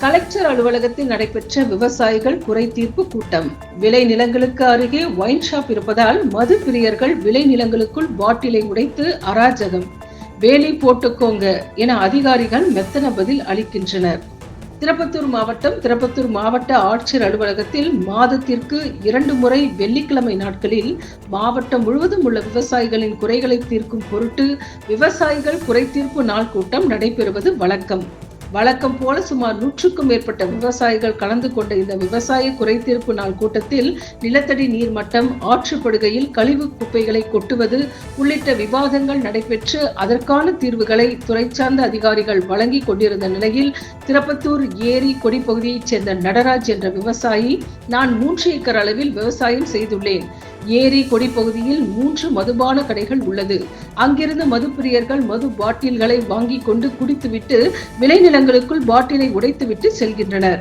Collector அலுவலகத்தில் நடைபெற்ற விவசாயிகள் குறை தீர்ப்பு கூட்டம். விளை நிலங்களுக்கு அருகே ஒயின் ஷாப் இருப்பதால் மது பிரியர்கள் விளை நிலங்களுக்குள் பாட்டிலை உடைத்து அராஜகம். வேலி போட்டுக்கோங்க என அதிகாரிகள் மெத்தன பதில் அளிக்கின்றனர். திருப்பத்தூர் மாவட்ட ஆட்சியர் அலுவலகத்தில் மாதத்திற்கு 2 முறை வெள்ளிக்கிழமை நாட்களில் மாவட்டம் முழுவதும் உள்ள விவசாயிகளின் குறைகளை தீர்க்கும் பொருட்டு விவசாயிகள் குறை தீர்ப்பு நாள் கூட்டம் நடைபெறுவது வழக்கம் போல சுமார் 100க்கும் மேற்பட்ட விவசாயிகள் கலந்து கொண்ட இந்த விவசாய குறைதீர்ப்பு நாள் கூட்டத்தில் நிலத்தடி நீர்மட்டம், ஆற்றுப்படுகையில் கழிவு குப்பைகளை கொட்டுவது உள்ளிட்ட விவாதங்கள் நடைபெற்று அதற்கான தீர்வுகளை துறை சார்ந்த அதிகாரிகள் வழங்கி கொண்டிருந்த நிலையில் திருப்பத்தூர் ஏரி கொடி பகுதியைச் சேர்ந்த நடராஜ் என்ற விவசாயி, நான் 3 ஏக்கர் அளவில் விவசாயம் செய்துள்ளேன். ஏரி கொடி பகுதியில் 3 மதுபான கடைகள் உள்ளது. அங்கிருந்து மதுப்பிரியர்கள் மது பாட்டில்களை வாங்கி கொண்டு குடித்துவிட்டு விளைநிலங்களுக்குள் பாட்டிலை உடைத்துவிட்டு செல்கின்றனர்.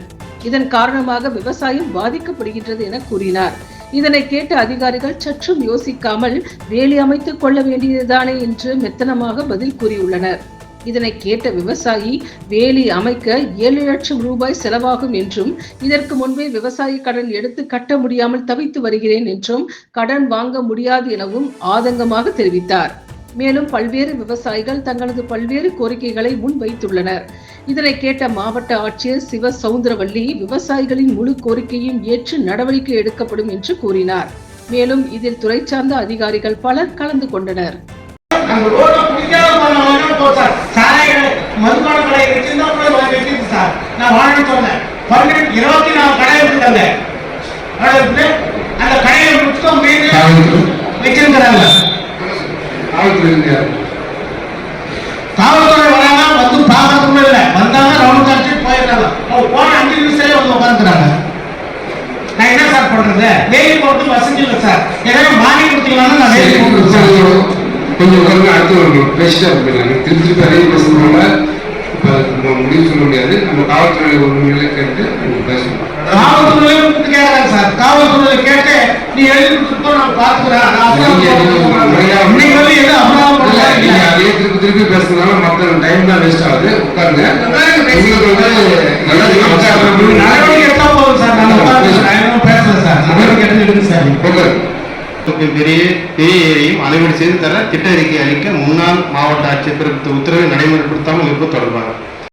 இதன் காரணமாக விவசாயம் பாதிக்கப்படுகின்றது என கூறினார். இதனை கேட்ட அதிகாரிகள் சற்றும் யோசிக்காமல் வேலி அமைத்துக் கொள்ள வேண்டியதுதானே என்று மெத்தனமாக பதில் கூறியுள்ளனர். இதனை கேட்ட விவசாயி, வேலி அமைக்க 7 லட்சம் ரூபாய் செலவாகும் என்றும், இதற்கு முன்பே விவசாய கடன் எடுத்து கட்ட முடியாமல் தவித்து வருகிறேன் என்றும், கடன் வாங்க முடியாது எனவும் ஆதங்கமாக தெரிவித்தார். மேலும் பல்வேறு விவசாயிகள் தங்களது பல்வேறு கோரிக்கைகளை முன்வைத்துள்ளனர். இதனை கேட்ட மாவட்ட ஆட்சியர் சிவ சவுந்தரவல்லி, விவசாயிகளின் முழு கோரிக்கையும் ஏற்று நடவடிக்கை எடுக்கப்படும் என்று கூறினார். மேலும் இதில் துறை சார்ந்த அதிகாரிகள் பலர் கலந்து கொண்டனர். மதுபான கடை வச்சிருந்தா சார், நான் வாழ சொன்னேன். 24 கடை வச்சிருந்தாங்க. அந்த கடையை வச்சிருக்கிறாங்க. காவல்துறை வராங்க, வந்து பார்க்கறதுக்கு இல்லை, வந்தாங்க ரவுண்ட் அடிச்சு போயிருக்காங்க. அவங்க போன 5 நிமிஷத்துல வந்து உட்காந்துக்கிறாங்க. நான் என்ன சார் பண்றது? வேலி போட்டு வசதி இல்லை சார், ஏதாவது மாறி கொடுத்தீங்கன்னா நான் வேலி போட்டு சார் கொஞ்சம் வருங்க. அடுத்து பேசிட்டா போயிடலாங்க. திருப்பி நிறைய பேசுறதுனால இப்போ முடிவு சொல்ல முடியாது. நம்ம காவல்துறை ஒரு நிலை கேட்டு பேசணும். காவல்துறையும் கேட்கறாங்க சார். காவல்துறை கேட்டு நீ எழுதி கொடுத்துட்டோம், நான் பார்த்துக்கிறேன். அதே திருப்பி பேசுறதுனால மற்ற டைம் தான் வேஸ்ட் ஆகுது. உட்காருங்க. நடவடிக்கை எடுத்தா போதும் சார். நான் பேசுறேன் சார். நடவடிக்கை எடுத்து சார். பெரிய ஏரியும் அளவீடு செய்து தர திட்ட அறிக்கை அளிக்க முன்னாள் மாவட்ட ஆட்சியர் உத்தரவை நடைமுறைப்படுத்தாமல் இருப்பது தொடர்பாக